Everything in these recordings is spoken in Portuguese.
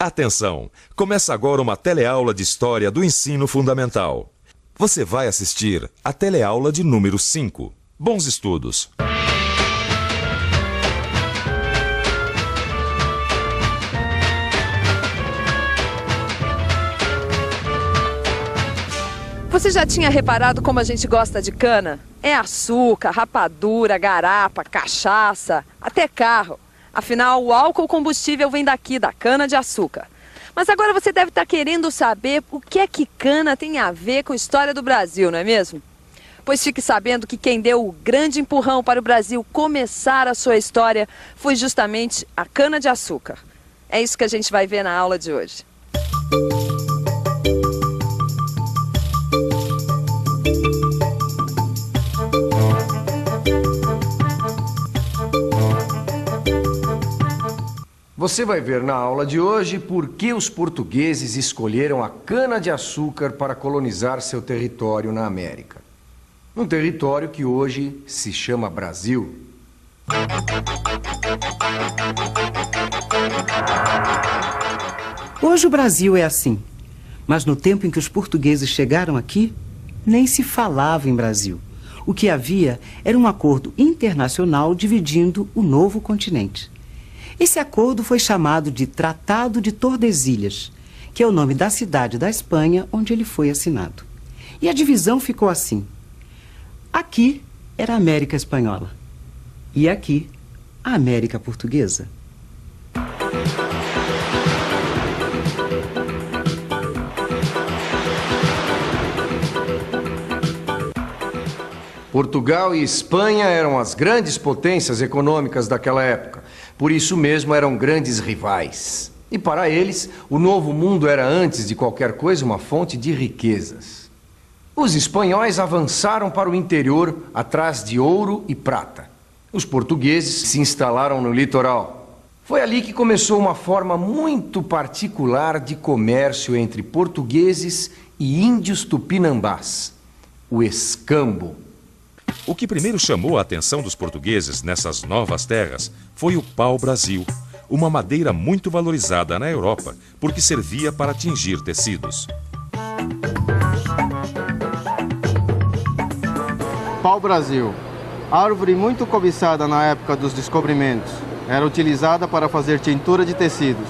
Atenção! Começa agora uma teleaula de História do Ensino Fundamental. Você vai assistir a teleaula de número 5. Bons estudos! Você já tinha reparado como a gente gosta de cana? É açúcar, rapadura, garapa, cachaça, até carro. Afinal, o álcool combustível vem daqui, da cana-de-açúcar. Mas agora você deve estar querendo saber o que é que cana tem a ver com a história do Brasil, não é mesmo? Pois fique sabendo que quem deu o grande empurrão para o Brasil começar a sua história foi justamente a cana-de-açúcar. É isso que a gente vai ver na aula de hoje. Você vai ver na aula de hoje por que os portugueses escolheram a cana-de-açúcar para colonizar seu território na América. Um território que hoje se chama Brasil. Hoje o Brasil é assim, mas no tempo em que os portugueses chegaram aqui, nem se falava em Brasil. O que havia era um acordo internacional dividindo o novo continente. Esse acordo foi chamado de Tratado de Tordesilhas, que é o nome da cidade da Espanha onde ele foi assinado. E a divisão ficou assim. Aqui era a América Espanhola e aqui a América Portuguesa. Portugal e Espanha eram as grandes potências econômicas daquela época. Por isso mesmo eram grandes rivais. E para eles, o Novo Mundo era, antes de qualquer coisa, uma fonte de riquezas. Os espanhóis avançaram para o interior atrás de ouro e prata. Os portugueses se instalaram no litoral. Foi ali que começou uma forma muito particular de comércio entre portugueses e índios tupinambás, o escambo. O que primeiro chamou a atenção dos portugueses nessas novas terras foi o pau-brasil, uma madeira muito valorizada na Europa, porque servia para tingir tecidos. Pau-brasil, árvore muito cobiçada na época dos descobrimentos, era utilizada para fazer tintura de tecidos.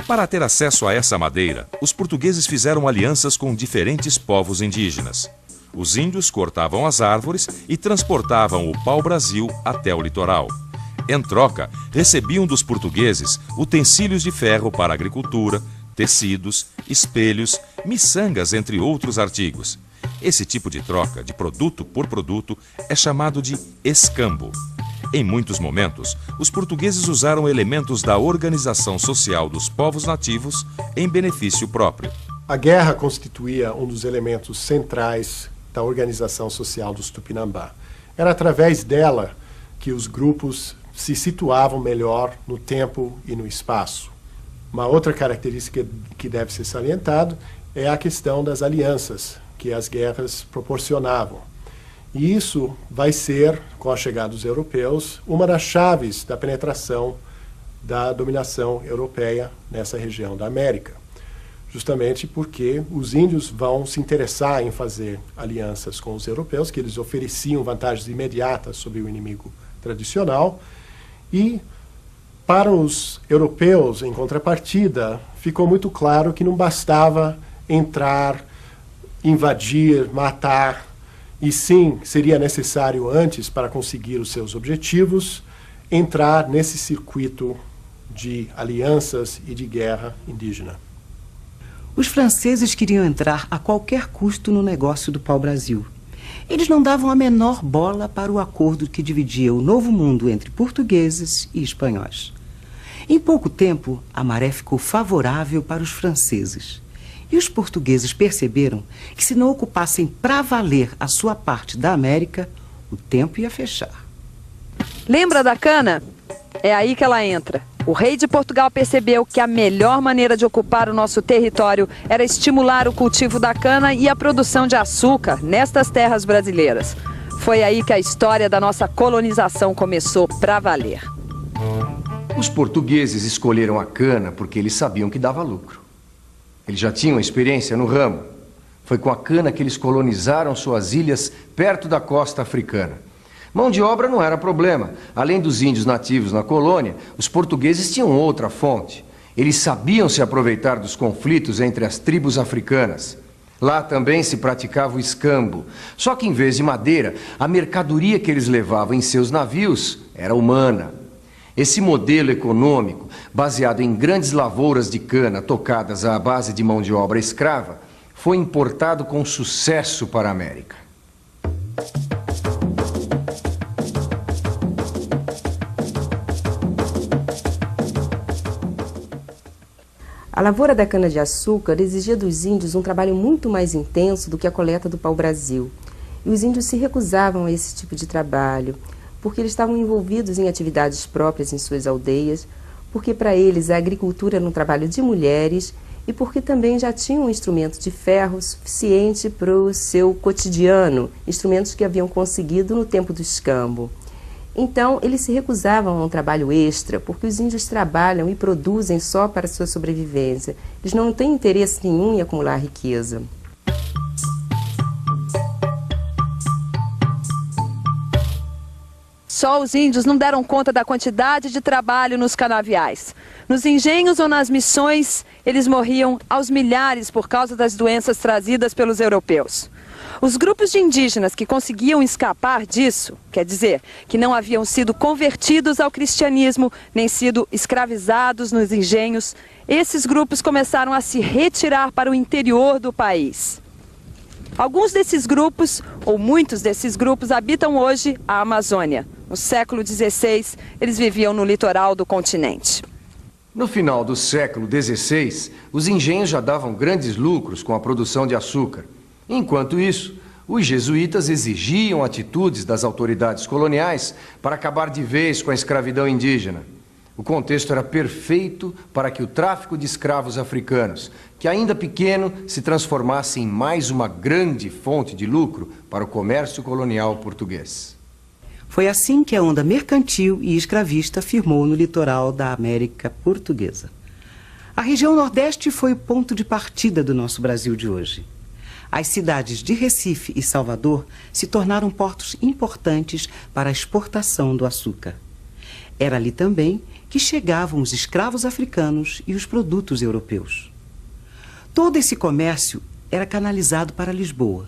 Para ter acesso a essa madeira, os portugueses fizeram alianças com diferentes povos indígenas. Os índios cortavam as árvores e transportavam o pau-brasil até o litoral. Em troca, recebiam dos portugueses utensílios de ferro para agricultura, tecidos, espelhos, miçangas, entre outros artigos. Esse tipo de troca, de produto por produto, é chamado de escambo. Em muitos momentos, os portugueses usaram elementos da organização social dos povos nativos em benefício próprio. A guerra constituía um dos elementos centrais da organização social dos Tupinambá. Era através dela que os grupos se situavam melhor no tempo e no espaço. Uma outra característica que deve ser salientado é a questão das alianças que as guerras proporcionavam. E isso vai ser, com a chegada dos europeus, uma das chaves da penetração da dominação europeia nessa região da América. Justamente porque os índios vão se interessar em fazer alianças com os europeus, que eles ofereciam vantagens imediatas sobre o inimigo tradicional, e para os europeus, em contrapartida, ficou muito claro que não bastava entrar, invadir, matar, e sim, seria necessário antes, para conseguir os seus objetivos, entrar nesse circuito de alianças e de guerra indígena. Os franceses queriam entrar a qualquer custo no negócio do pau-brasil. Eles não davam a menor bola para o acordo que dividia o Novo Mundo entre portugueses e espanhóis. Em pouco tempo, a maré ficou favorável para os franceses. E os portugueses perceberam que, se não ocupassem para valer a sua parte da América, o tempo ia fechar. Lembra da cana? É aí que ela entra. O rei de Portugal percebeu que a melhor maneira de ocupar o nosso território era estimular o cultivo da cana e a produção de açúcar nestas terras brasileiras. Foi aí que a história da nossa colonização começou para valer. Os portugueses escolheram a cana porque eles sabiam que dava lucro. Eles já tinham experiência no ramo. Foi com a cana que eles colonizaram suas ilhas perto da costa africana. Mão de obra não era problema. Além dos índios nativos na colônia, os portugueses tinham outra fonte. Eles sabiam se aproveitar dos conflitos entre as tribos africanas. Lá também se praticava o escambo. Só que em vez de madeira, a mercadoria que eles levavam em seus navios era humana. Esse modelo econômico, baseado em grandes lavouras de cana tocadas à base de mão de obra escrava, foi importado com sucesso para a América. A lavoura da cana-de-açúcar exigia dos índios um trabalho muito mais intenso do que a coleta do pau-brasil. E os índios se recusavam a esse tipo de trabalho, porque eles estavam envolvidos em atividades próprias em suas aldeias, porque para eles a agricultura era um trabalho de mulheres e porque também já tinham um instrumento de ferro suficiente para o seu cotidiano, instrumentos que haviam conseguido no tempo do escambo. Então, eles se recusavam a um trabalho extra, porque os índios trabalham e produzem só para a sua sobrevivência. Eles não têm interesse nenhum em acumular riqueza. Só os índios não deram conta da quantidade de trabalho nos canaviais. Nos engenhos ou nas missões, eles morriam aos milhares por causa das doenças trazidas pelos europeus. Os grupos de indígenas que conseguiam escapar disso, quer dizer, que não haviam sido convertidos ao cristianismo, nem sido escravizados nos engenhos, esses grupos começaram a se retirar para o interior do país. Alguns desses grupos, ou muitos desses grupos, habitam hoje a Amazônia. No século XVI, eles viviam no litoral do continente. No final do século XVI, os engenhos já davam grandes lucros com a produção de açúcar. Enquanto isso, os jesuítas exigiam atitudes das autoridades coloniais para acabar de vez com a escravidão indígena. O contexto era perfeito para que o tráfico de escravos africanos, que ainda pequeno, se transformasse em mais uma grande fonte de lucro para o comércio colonial português. Foi assim que a onda mercantil e escravista firmou no litoral da América Portuguesa. A região Nordeste foi o ponto de partida do nosso Brasil de hoje. As cidades de Recife e Salvador se tornaram portos importantes para a exportação do açúcar. Era ali também que chegavam os escravos africanos e os produtos europeus. Todo esse comércio era canalizado para Lisboa.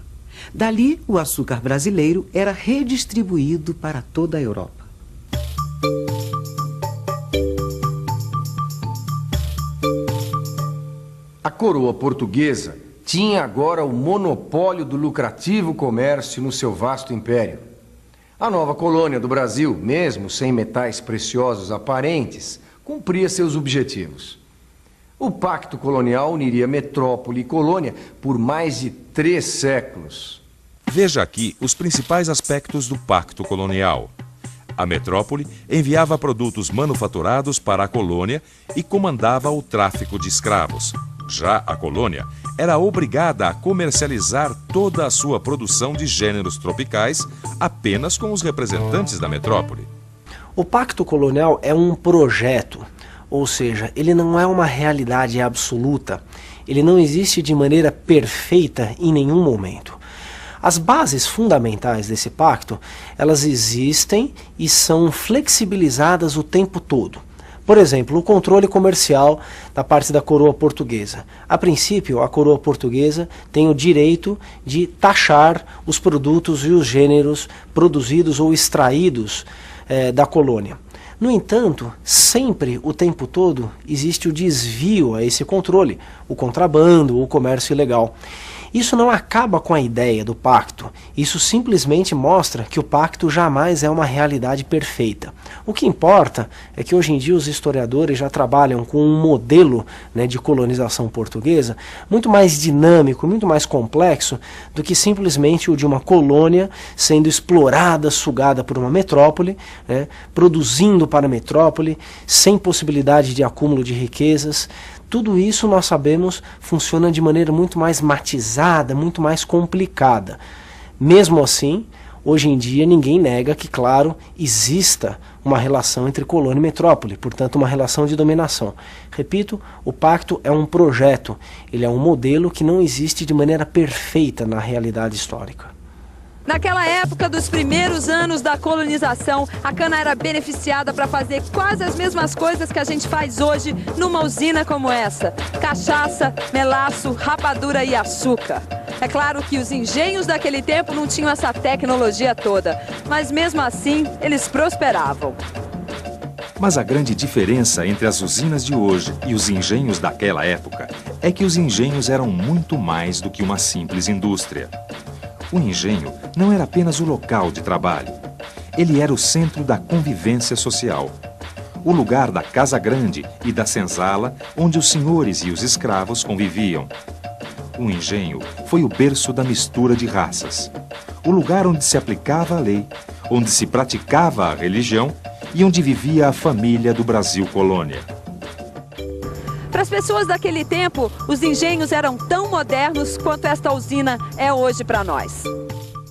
Dali, o açúcar brasileiro era redistribuído para toda a Europa. A coroa portuguesa tinha agora o monopólio do lucrativo comércio no seu vasto império. A nova colônia do Brasil, mesmo sem metais preciosos aparentes, cumpria seus objetivos. O pacto colonial uniria metrópole e colônia por mais de 3 séculos. Veja aqui os principais aspectos do pacto colonial. A metrópole enviava produtos manufaturados para a colônia e comandava o tráfico de escravos. Já a colônia era obrigada a comercializar toda a sua produção de gêneros tropicais apenas com os representantes da metrópole. O pacto colonial é um projeto, ou seja, ele não é uma realidade absoluta, ele não existe de maneira perfeita em nenhum momento. As bases fundamentais desse pacto, elas existem e são flexibilizadas o tempo todo. Por exemplo, o controle comercial da parte da coroa portuguesa. A princípio, a coroa portuguesa tem o direito de taxar os produtos e os gêneros produzidos ou extraídos da colônia. No entanto, sempre, o tempo todo, existe o desvio a esse controle, o contrabando, o comércio ilegal. Isso não acaba com a ideia do pacto, isso simplesmente mostra que o pacto jamais é uma realidade perfeita. O que importa é que hoje em dia os historiadores já trabalham com um modelo, de colonização portuguesa muito mais dinâmico, muito mais complexo do que simplesmente o de uma colônia sendo explorada, sugada por uma metrópole, produzindo para a metrópole, sem possibilidade de acúmulo de riquezas. Tudo isso, nós sabemos, funciona de maneira muito mais matizada, muito mais complicada. Mesmo assim, Hoje em dia ninguém nega que, claro, exista uma relação entre colônia e metrópole, portanto uma relação de dominação. Repito, o pacto é um projeto, ele é um modelo que não existe de maneira perfeita na realidade histórica. Naquela época dos primeiros anos da colonização, a cana era beneficiada para fazer quase as mesmas coisas que a gente faz hoje numa usina como essa: cachaça, melaço, rapadura e açúcar. É claro que os engenhos daquele tempo não tinham essa tecnologia toda, mas mesmo assim eles prosperavam. Mas a grande diferença entre as usinas de hoje e os engenhos daquela época é que os engenhos eram muito mais do que uma simples indústria. O engenho não era apenas o local de trabalho. Ele era o centro da convivência social. O lugar da casa grande e da senzala onde os senhores e os escravos conviviam. O engenho foi o berço da mistura de raças. O lugar onde se aplicava a lei, onde se praticava a religião e onde vivia a família do Brasil colônia. Para as pessoas daquele tempo, os engenhos eram tão modernos quanto esta usina é hoje para nós.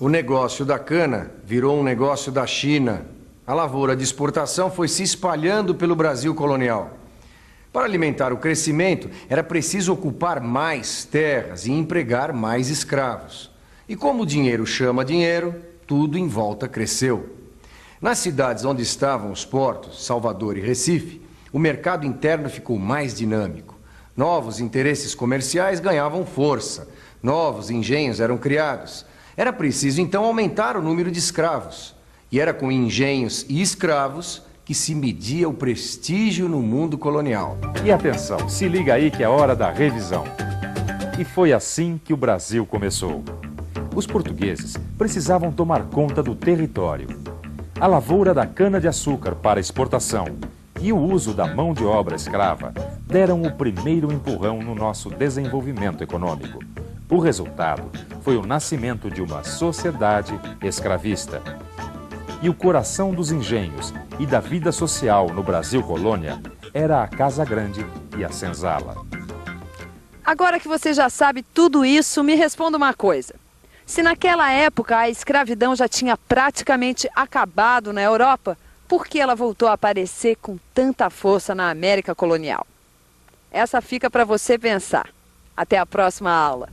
O negócio da cana virou um negócio da China. A lavoura de exportação foi se espalhando pelo Brasil colonial. Para alimentar o crescimento, era preciso ocupar mais terras e empregar mais escravos. E como o dinheiro chama dinheiro, tudo em volta cresceu. Nas cidades onde estavam os portos, Salvador e Recife, o mercado interno ficou mais dinâmico. Novos interesses comerciais ganhavam força. Novos engenhos eram criados. Era preciso, então, aumentar o número de escravos. E era com engenhos e escravos que se media o prestígio no mundo colonial. E atenção, se liga aí que é hora da revisão. E foi assim que o Brasil começou. Os portugueses precisavam tomar conta do território. A lavoura da cana-de-açúcar para exportação e o uso da mão de obra escrava deram o primeiro empurrão no nosso desenvolvimento econômico. O resultado foi o nascimento de uma sociedade escravista. E o coração dos engenhos e da vida social no Brasil colônia era a casa grande e a senzala. Agora que você já sabe tudo isso, me responda uma coisa. Se naquela época a escravidão já tinha praticamente acabado na Europa, por que ela voltou a aparecer com tanta força na América colonial? Essa fica para você pensar. Até a próxima aula.